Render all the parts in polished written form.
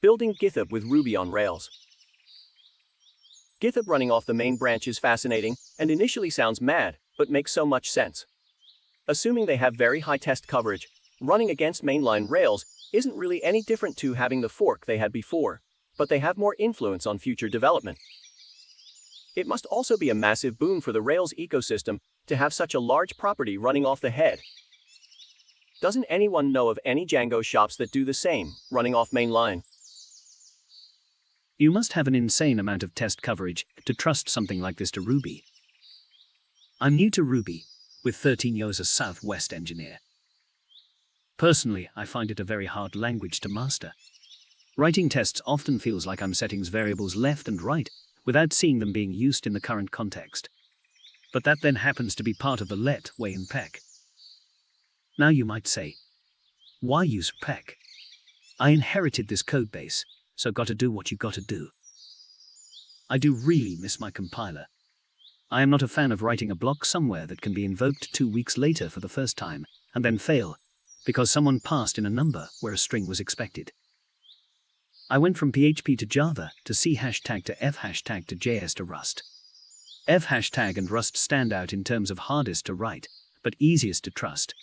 Building GitHub with Ruby on Rails. GitHub running off the main branch is fascinating, and initially sounds mad, but makes so much sense. Assuming they have very high test coverage, running against mainline Rails isn't really any different to having the fork they had before, but they have more influence on future development. It must also be a massive boon for the Rails ecosystem to have such a large property running off the head. Doesn't anyone know of any Django shops that do the same, running off mainline? You must have an insane amount of test coverage to trust something like this to Ruby. I'm new to Ruby, with 13 years as Southwest engineer. Personally, I find it a very hard language to master. Writing tests often feels like I'm setting variables left and right without seeing them being used in the current context. But that then happens to be part of the let, way in peck. Now you might say, why use peck? I inherited this codebase, so gotta do what you gotta do. I do really miss my compiler. I am not a fan of writing a block somewhere that can be invoked 2 weeks later for the first time, and then fail, because someone passed in a number where a string was expected. I went from PHP to Java, to C#, to F#, to JS, to Rust. F# and Rust stand out in terms of hardest to write, but easiest to trust.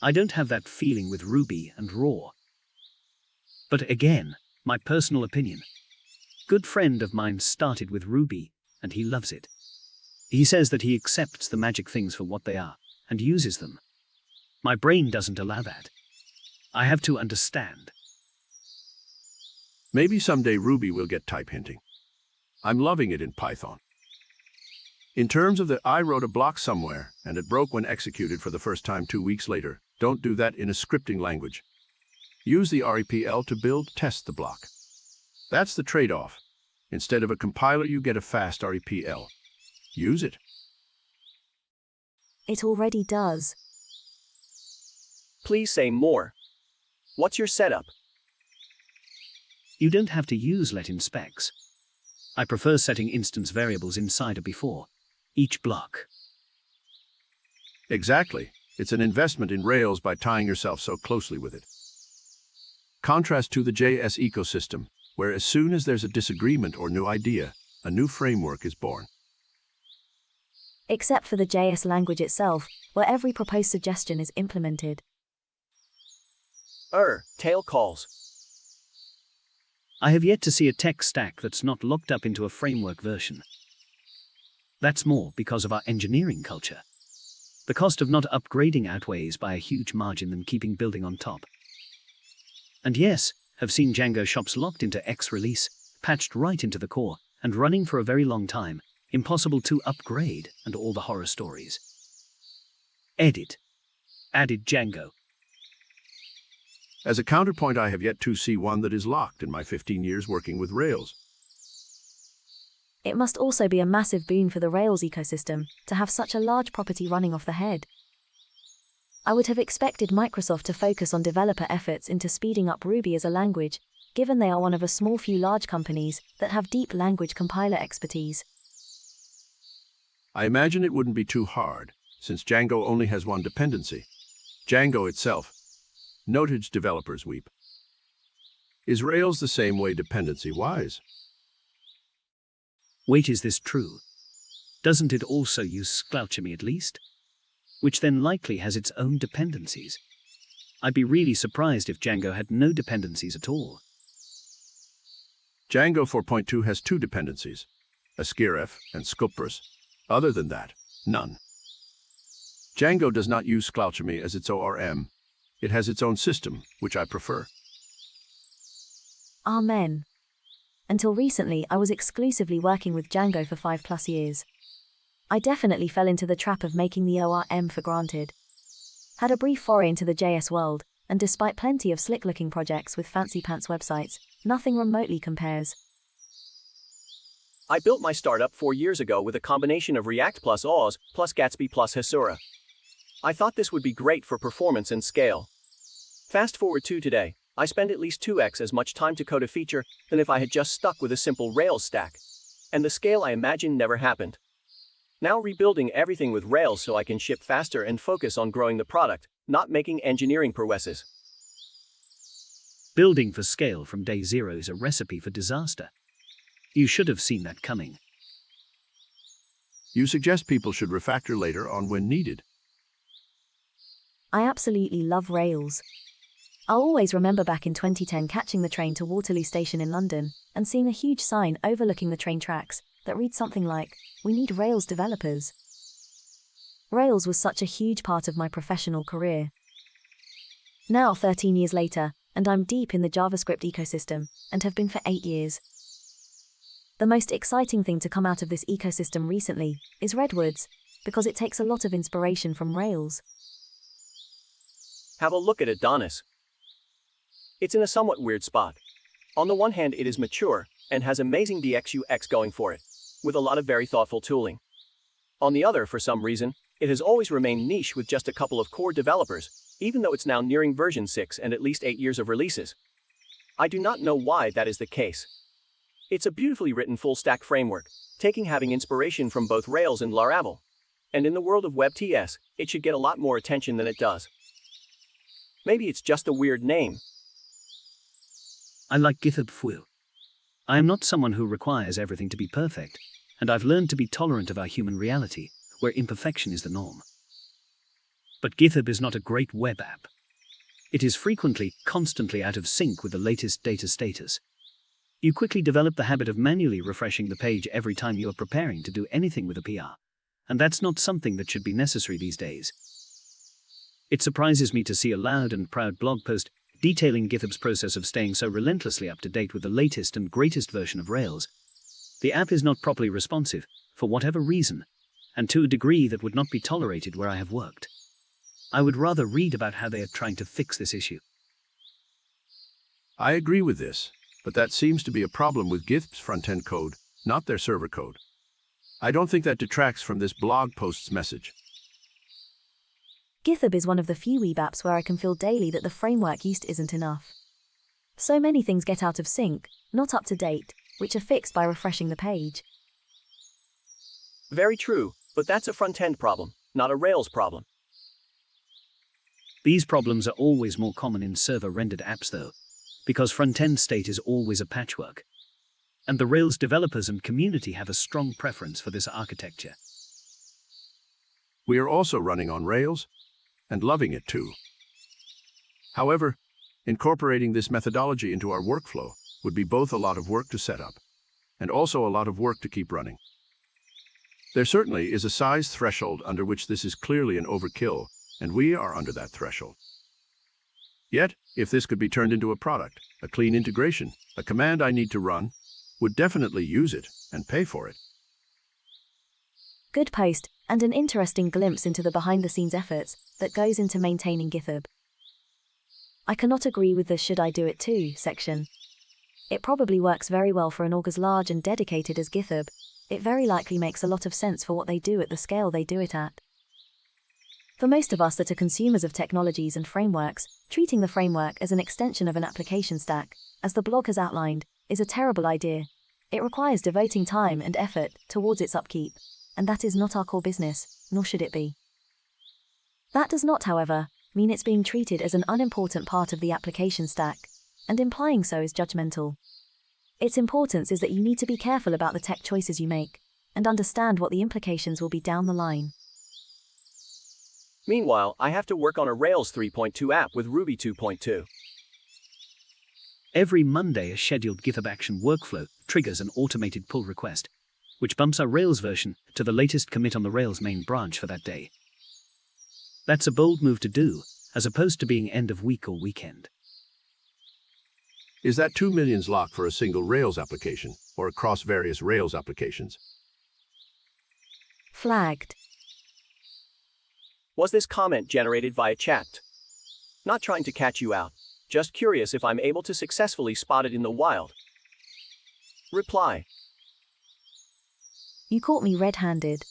I don't have that feeling with Ruby and Raw. But again, my personal opinion. Good friend of mine started with Ruby, and he loves it. He says that he accepts the magic things for what they are, and uses them. My brain doesn't allow that. I have to understand. Maybe someday Ruby will get type hinting. I'm loving it in Python. In terms of the I wrote a block somewhere, and it broke when executed for the first time 2 weeks later, don't do that in a scripting language. Use the REPL to build, test the block. That's the trade-off. Instead of a compiler, you get a fast REPL. Use it. It already does. Please say more. What's your setup? You don't have to use let in specs. I prefer setting instance variables inside or before each block. Exactly. It's an investment in Rails by tying yourself so closely with it. Contrast to the JS ecosystem, where as soon as there's a disagreement or new idea, a new framework is born. Except for the JS language itself, where every proposed suggestion is implemented. Tail calls. I have yet to see a tech stack that's not locked up into a framework version. That's more because of our engineering culture. The cost of not upgrading outweighs by a huge margin than keeping building on top. And yes, have seen Django shops locked into X release, patched right into the core, and running for a very long time, impossible to upgrade, and all the horror stories. Edit. Added Django. As a counterpoint, I have yet to see one that is locked in my 15 years working with Rails. It must also be a massive boon for the Rails ecosystem to have such a large property running off the head. I would have expected Microsoft to focus on developer efforts into speeding up Ruby as a language, given they are one of a small few large companies that have deep language compiler expertise. I imagine it wouldn't be too hard, since Django only has one dependency. Django itself. Noted developers weep. Is Rails the same way dependency-wise? Wait, is this true? Doesn't it also use Sclouchemy at least? Which then likely has its own dependencies. I'd be really surprised if Django had no dependencies at all. Django 4.2 has 2 dependencies, Askeref and Sculptris. Other than that, none. Django does not use Sclouchemy as its ORM. It has its own system, which I prefer. Amen. Until recently, I was exclusively working with Django for 5+ years. I definitely fell into the trap of making the ORM for granted. Had a brief foray into the JS world, and despite plenty of slick-looking projects with fancy pants websites, nothing remotely compares. I built my startup 4 years ago with a combination of React plus Oz plus Gatsby plus Hasura. I thought this would be great for performance and scale. Fast forward to today, I spend at least 2x as much time to code a feature than if I had just stuck with a simple Rails stack. And the scale I imagined never happened. Now rebuilding everything with Rails so I can ship faster and focus on growing the product, not making engineering prowesses. Building for scale from day zero is a recipe for disaster. You should have seen that coming. You suggest people should refactor later on when needed. I absolutely love Rails. I'll always remember back in 2010 catching the train to Waterloo Station in London and seeing a huge sign overlooking the train tracks that reads something like, "We need Rails developers." Rails was such a huge part of my professional career. Now, 13 years later, and I'm deep in the JavaScript ecosystem and have been for 8 years. The most exciting thing to come out of this ecosystem recently is Redwoods, because it takes a lot of inspiration from Rails. Have a look at Adonis. It's in a somewhat weird spot. On the one hand, it is mature and has amazing DX/UX going for it, with a lot of very thoughtful tooling. On the other, for some reason, it has always remained niche with just a couple of core developers, even though it's now nearing version 6 and at least 8 years of releases. I do not know why that is the case. It's a beautifully written full-stack framework, having inspiration from both Rails and Laravel. And in the world of WebTS, it should get a lot more attention than it does. Maybe it's just a weird name. I like GitHub Fuel. I am not someone who requires everything to be perfect, and I've learned to be tolerant of our human reality, where imperfection is the norm. But GitHub is not a great web app. It is frequently, constantly out of sync with the latest data status. You quickly develop the habit of manually refreshing the page every time you are preparing to do anything with a PR, and that's not something that should be necessary these days. It surprises me to see a loud and proud blog post detailing GitHub's process of staying so relentlessly up to date with the latest and greatest version of Rails. The app is not properly responsive, for whatever reason, and to a degree that would not be tolerated where I have worked. I would rather read about how they are trying to fix this issue. I agree with this, but that seems to be a problem with GitHub's front-end code, not their server code. I don't think that detracts from this blog post's message. GitHub is one of the few web apps where I can feel daily that the framework used isn't enough. So many things get out of sync, not up to date, which are fixed by refreshing the page. Very true, but that's a front-end problem, not a Rails problem. These problems are always more common in server-rendered apps though, because front-end state is always a patchwork. And the Rails developers and community have a strong preference for this architecture. We are also running on Rails, and loving it too. However, incorporating this methodology into our workflow would be both a lot of work to set up, and also a lot of work to keep running. There certainly is a size threshold under which this is clearly an overkill, and we are under that threshold. Yet, if this could be turned into a product, a clean integration, a command I need to run, would definitely use it and pay for it. Good post, and an interesting glimpse into the behind-the-scenes efforts that goes into maintaining GitHub. I cannot agree with the "should I do it too" section. It probably works very well for an org as large and dedicated as GitHub. It very likely makes a lot of sense for what they do at the scale they do it at. For most of us that are consumers of technologies and frameworks, treating the framework as an extension of an application stack, as the blog has outlined, is a terrible idea. It requires devoting time and effort towards its upkeep, and that is not our core business, nor should it be. That does not, however, mean it's being treated as an unimportant part of the application stack, and implying so is judgmental. Its importance is that you need to be careful about the tech choices you make, and understand what the implications will be down the line. Meanwhile, I have to work on a Rails 3.2 app with Ruby 2.2. Every Monday, a scheduled GitHub action workflow triggers an automated pull request, which bumps our Rails version to the latest commit on the Rails main branch for that day. That's a bold move to do, as opposed to being end of week or weekend. Is that 2 millions lock for a single Rails application, or across various Rails applications? Flagged. Was this comment generated via chat? Not trying to catch you out, just curious if I'm able to successfully spot it in the wild. Reply. You caught me red-handed.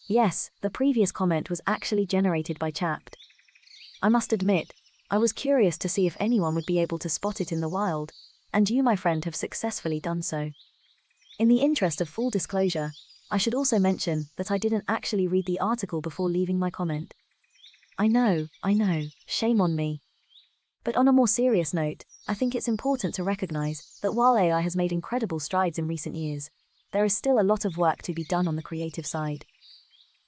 Yes, the previous comment was actually generated by chat. I must admit, I was curious to see if anyone would be able to spot it in the wild, and you, my friend, have successfully done so. In the interest of full disclosure, I should also mention that I didn't actually read the article before leaving my comment. I know, shame on me. But on a more serious note, I think it's important to recognize that while AI has made incredible strides in recent years, there is still a lot of work to be done on the creative side.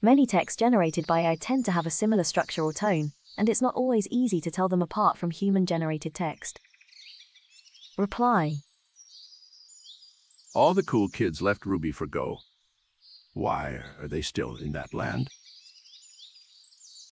Many texts generated by AI tend to have a similar structure or tone, and it's not always easy to tell them apart from human-generated text. Reply. All the cool kids left Ruby for Go. Why are they still in that land?